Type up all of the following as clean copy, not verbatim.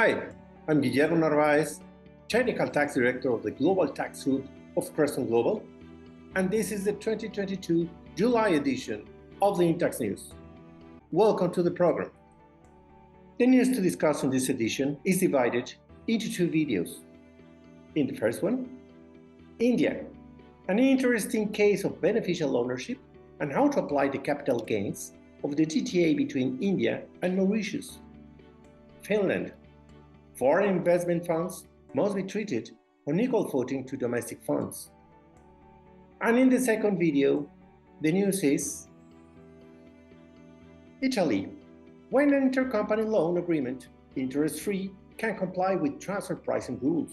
Hi, I'm Guillermo Narvaez, Technical Tax Director of the Global Tax Group of Kreston Global, and this is the 2022 July edition of the InTax News. Welcome to the program. The news to discuss in this edition is divided into two videos. In the first one, India, an interesting case of beneficial ownership and how to apply the capital gains of the DTA between India and Mauritius. Finland, foreign investment funds must be treated on equal footing to domestic funds. And in the second video, the news is Italy, when an intercompany loan agreement, interest-free, can comply with transfer pricing rules.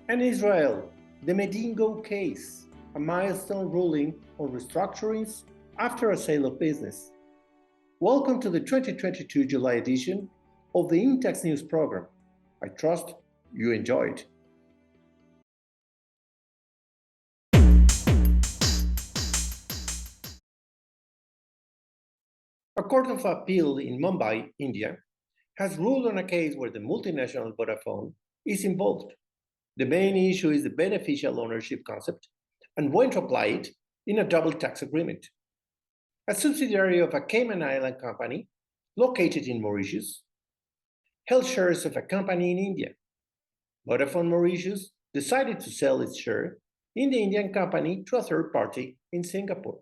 And Israel, the Medingo case, a milestone ruling on restructurings after a sale of business. Welcome to the 2022 July edition of the InTax News program. I trust you enjoy it. A court of appeal in Mumbai, India, has ruled on a case where the multinational Vodafone is involved. The main issue is the beneficial ownership concept and when to apply it in a double tax agreement. A subsidiary of a Cayman Island company located in Mauritius held shares of a company in India. Vodafone Mauritius decided to sell its share in the Indian company to a third party in Singapore.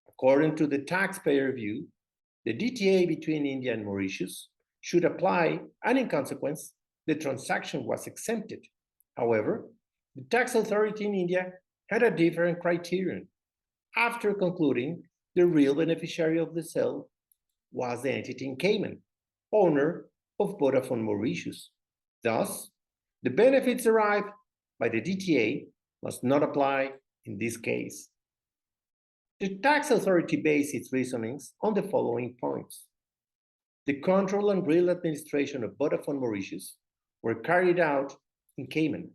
According to the taxpayer view, the DTA between India and Mauritius should apply, and in consequence, the transaction was exempted. However, the tax authority in India had a different criterion. After concluding the real beneficiary of the sale was the entity in Cayman, owner of Vodafone Mauritius. Thus, the benefits derived by the DTA must not apply in this case. The tax authority based its reasonings on the following points. The control and real administration of Vodafone Mauritius were carried out in Cayman.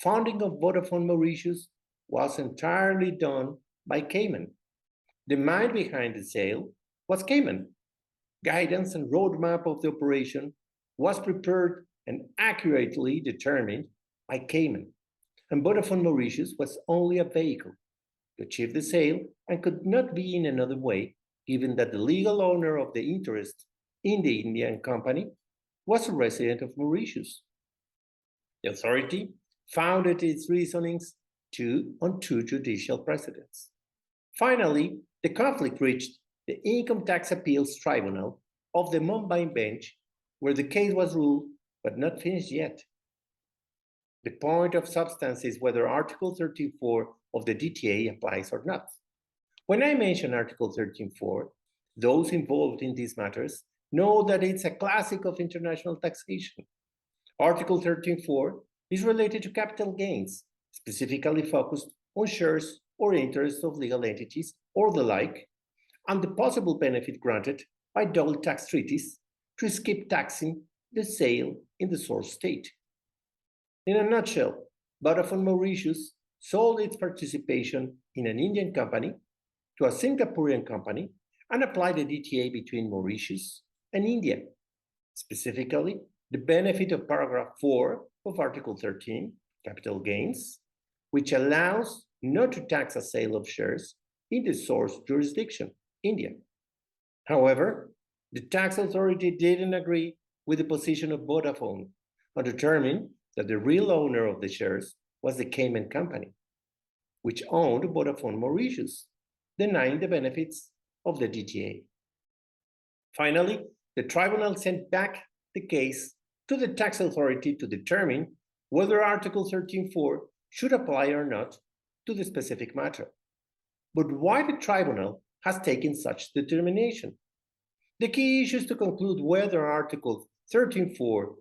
Funding of Vodafone Mauritius was entirely done by Cayman. The mind behind the sale was Cayman. Guidance and roadmap of the operation was prepared and accurately determined by Cayman, and Vodafone Mauritius was only a vehicle to achieve the sale and could not be in another way, given that the legal owner of the interest in the Indian company was a resident of Mauritius. The authority founded its reasonings on two judicial precedents. Finally, the conflict reached the Income Tax Appeals Tribunal of the Mumbai bench, where the case was ruled but not finished yet. The point of substance is whether Article 13.4 of the DTA applies or not. When I mention Article 13.4, those involved in these matters know that it's a classic of international taxation. Article 13.4 is related to capital gains, specifically focused on shares or interests of legal entities or the like, and the possible benefit granted by double tax treaties to skip taxing the sale in the source state. In a nutshell, Vodafone Mauritius sold its participation in an Indian company to a Singaporean company and applied the DTA between Mauritius and India. Specifically, the benefit of paragraph 4 of Article 13, capital gains, which allows not to tax a sale of shares in the source jurisdiction, India. However, the tax authority didn't agree with the position of Vodafone and determined that the real owner of the shares was the Cayman company, which owned Vodafone Mauritius, denying the benefits of the DTA. Finally, the tribunal sent back the case to the tax authority to determine whether Article 13.4 should apply or not to the specific matter. But why the tribunal has taken such determination? The key issue is to conclude whether Article 13.4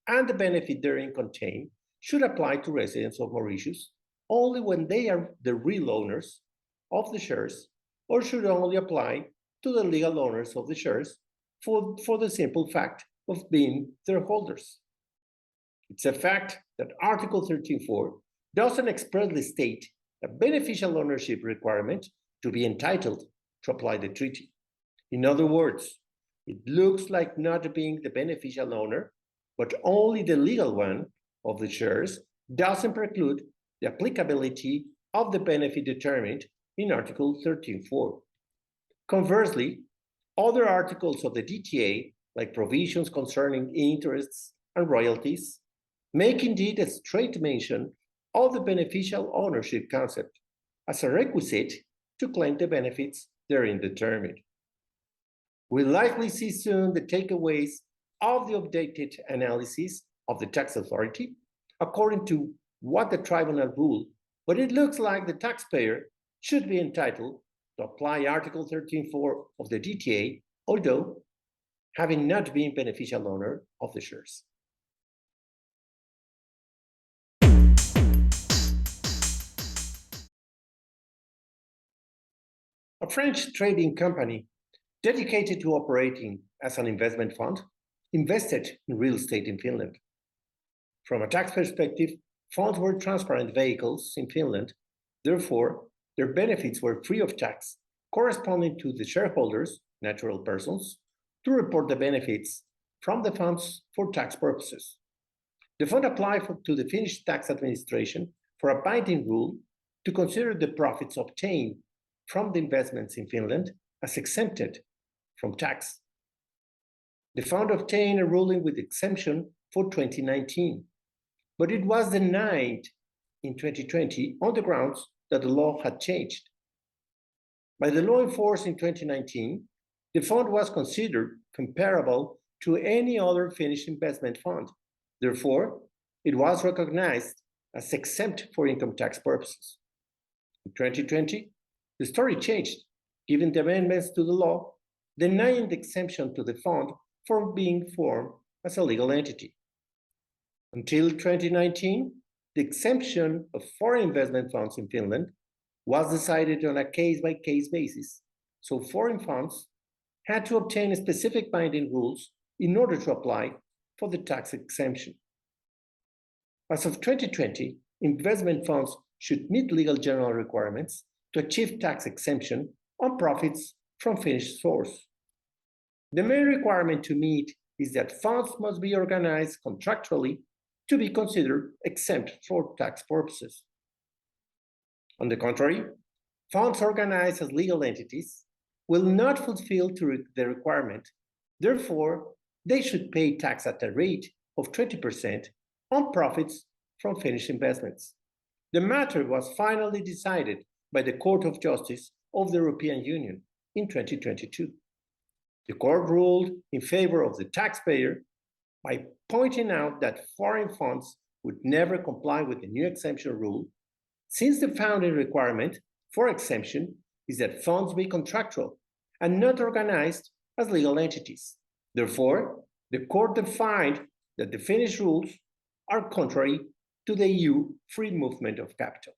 and the benefit therein contained should apply to residents of Mauritius only when they are the real owners of the shares, or should only apply to the legal owners of the shares for the simple fact of being their holders. It's a fact that Article 13.4 doesn't expressly state a beneficial ownership requirement to be entitled to apply the treaty. In other words, it looks like not being the beneficial owner but only the legal one of the shares doesn't preclude the applicability of the benefit determined in Article 13.4. Conversely, other articles of the DTA, like provisions concerning interests and royalties, make indeed a straight mention of the beneficial ownership concept as a requisite to claim the benefits therein determined. We'll likely see soon the takeaways of the updated analysis of the tax authority according to what the tribunal ruled, but it looks like the taxpayer should be entitled to apply Article 13.4 of the DTA, although having not been beneficial owner of the shares. A French trading company dedicated to operating as an investment fund invested in real estate in Finland. From a tax perspective, funds were transparent vehicles in Finland. Therefore, their benefits were free of tax, corresponding to the shareholders, natural persons, to report the benefits from the funds for tax purposes. The fund applied to the Finnish tax administration for a binding rule to consider the profits obtained from the investments in Finland as exempted from tax. The fund obtained a ruling with exemption for 2019, but it was denied in 2020 on the grounds that the law had changed. By the law enforced in 2019, the fund was considered comparable to any other Finnish investment fund. Therefore, it was recognized as exempt for income tax purposes. In 2020, the story changed, given the amendments to the law, denying the exemption to the fund for being formed as a legal entity. Until 2019, the exemption of foreign investment funds in Finland was decided on a case-by-case basis, so foreign funds had to obtain specific binding rules in order to apply for the tax exemption. As of 2020, investment funds should meet legal general requirements to achieve tax exemption on profits from Finnish source. The main requirement to meet is that funds must be organized contractually to be considered exempt for tax purposes. On the contrary, funds organized as legal entities will not fulfill the requirement. Therefore, they should pay tax at a rate of 20% on profits from Finnish investments. The matter was finally decided by the Court of Justice of the European Union in 2022. The court ruled in favor of the taxpayer by pointing out that foreign funds would never comply with the new exemption rule, since the founding requirement for exemption is that funds be contractual and not organized as legal entities. Therefore, the court defined that the Finnish rules are contrary to the EU free movement of capital.